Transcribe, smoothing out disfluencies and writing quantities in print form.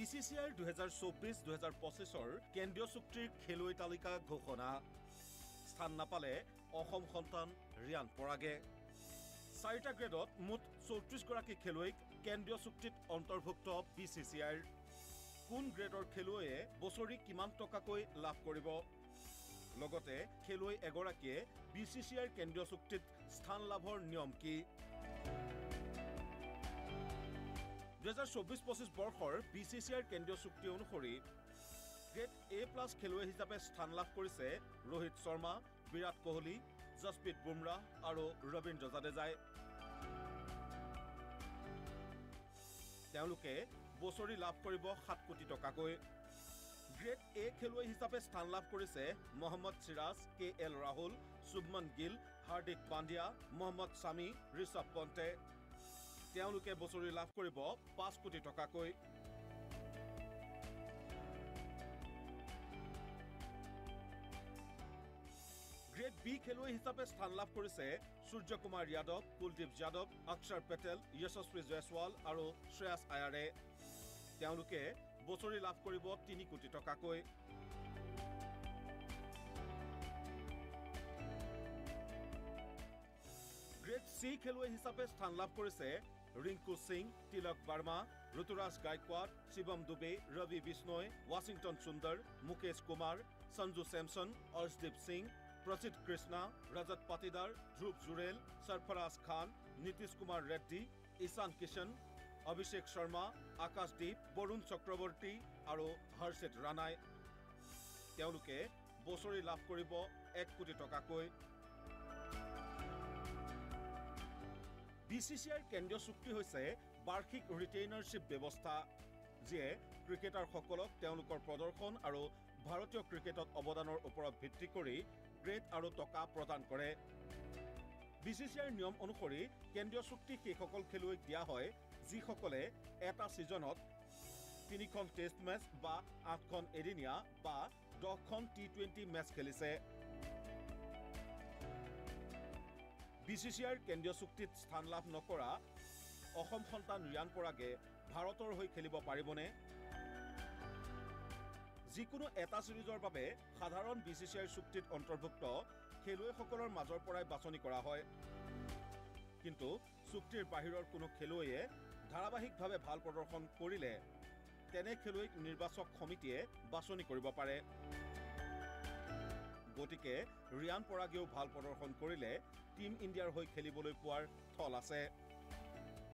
BCCIৰ 2024-2025 কেন্দ্ৰীয় চুক্তিৰ খেলুৱৈ তালিকা ঘোষণা স্থান নাপালে অসম সন্তান ৰিয়ান পৰাগে 4টা গ্ৰেডত মুঠ 34 গৰাকী খেলুৱৈক কেন্দ্ৰীয় চুক্তিত অন্তৰ্ভুক্ত BCCIৰ কোন গ্ৰেডৰ খেলুৱৈয়ে বছৰি কিমান টকাকৈ লাভ কৰিব লগতে খেলুৱৈ এগৰাকীয়ে BCCIৰ কেন্দ্ৰীয় চুক্তিত স্থান লাভৰ নিয়ম কি 2024-25 বৰ্ষৰ BCCIৰ কেন্দ্ৰীয় চুক্তি অনুসৰি গ্ৰেড A+ খেলুৱৈ হিচাপে স্থান লাভ কৰিছে ৰোহিত শৰ্মা বিৰাট কোহলি জসপ্ৰীত বুমৰাহ আৰু ৰবীন্দ্ৰ জাদেজাই তেওঁলোকে বছৰি লাভ কৰিব 7 কোটি টকাকৈ গ্ৰেড A খেলুৱৈ হিচাপে স্থান লাভ কৰিছে মোহাম্মদ সিৰাজ KL ৰাহুল শুভমন গিল হাৰ্দিক পাণ্ডিয়া মোহাম্মদ শামি ঋষভ পন্তে তেওঁলোকে বছৰি লাভ কৰিব 5 কোটি টকাকৈ গ্ৰেড B খেলুৱৈ হিচাপে স্থান লাভ কৰিছে সূৰ্য কুমাৰ যাদৱ কুলদীপ যাদৱ অক্ষৰ পেটেল যশস্বী জয়সৱাল আৰু শ্ৰেয়াস আয়াৰে তেওঁলোকে বছৰি লাভ কৰিব 3 কোটি টকাকৈ গ্ৰেড C খেলুৱৈ হিচাপে স্থান লাভ কৰিছে ৰিংকু সিং তিলক বাৰ্মা ঋতুৰাজ গায়কৱাড শিৱম দুবে ৰবি বিষ্ণয় ৱাশ্বিংটন সুন্দৰ মুকেশ কুমাৰ সঞ্জু চেমছন অৰ্শদীপ সিং প্ৰসিদ্ধ কৃষ্ণা ৰজত পাটিদাৰ ধ্ৰুৱ জুৰেল সৰফৰাজ খান নীতিশ কুমাৰ ৰেড্ডি ঈশান কিষণ অভিষেক শৰ্মা আকাশদীপ বৰুণ চক্ৰৱৰ্তী আৰু হৰ্ষিত ৰাণাই তেওঁলোকে বছৰি লাভ কৰিব 1 কোটি টকাকৈ BCCIৰ কেন্দ্ৰীয় চুক্তি হৈছে বাৰ্ষিক ৰিটেইনাৰশ্বিপ ব্যৱস্থা যিয়ে ক্ৰিকেটাৰসকলক তেওঁলোকৰ প্ৰদৰ্শন আৰু ভাৰতীয় ক্ৰিকেটত অৱদানৰ ওপৰত ভিত্তি কৰি গ্ৰেড আৰু টকা প্ৰদান কৰে BCCIৰ নিয়ম অনুসৰি কেন্দ্ৰীয় চুক্তি সেইসকল খেলুৱৈক দিয়া হয় যিসকলে এটা ছিজনত 3খন টেষ্ট মেচ বা 8খন এদিনীয়া বা 10খন T20 মেচ খেলিছে BCCIৰ কেন্দ্ৰীয় চুক্তিত স্থান লাভ নকৰা অসম সন্তান ৰিয়ান পৰাগে ভাৰতৰ হৈ খেলিব পাৰিবনে যিকোনো এটা সিৰিজৰ বাবে সাধাৰণ BCCIৰ চুক্তিত অন্তৰ্ভুক্ত খেলুৱৈসকলৰ মাজৰ পৰাই বাছনি কৰা হয় কিন্তু চুক্তিৰ বাহিৰৰ কোনো খেলুৱৈয়ে ধাৰাবাহিকভাৱে ভাল প্ৰদৰ্শন কৰিলে তেনে খেলুৱৈক নিৰ্বাচক সমিতিয়ে বাছনি কৰিব পাৰে গতিকে ৰিয়ান পৰাগেও ভাল প্ৰদৰ্শন কৰিলে টিম ইণ্ডিয়াৰ হৈ খেলিবলৈ পোৱাৰ থল আছে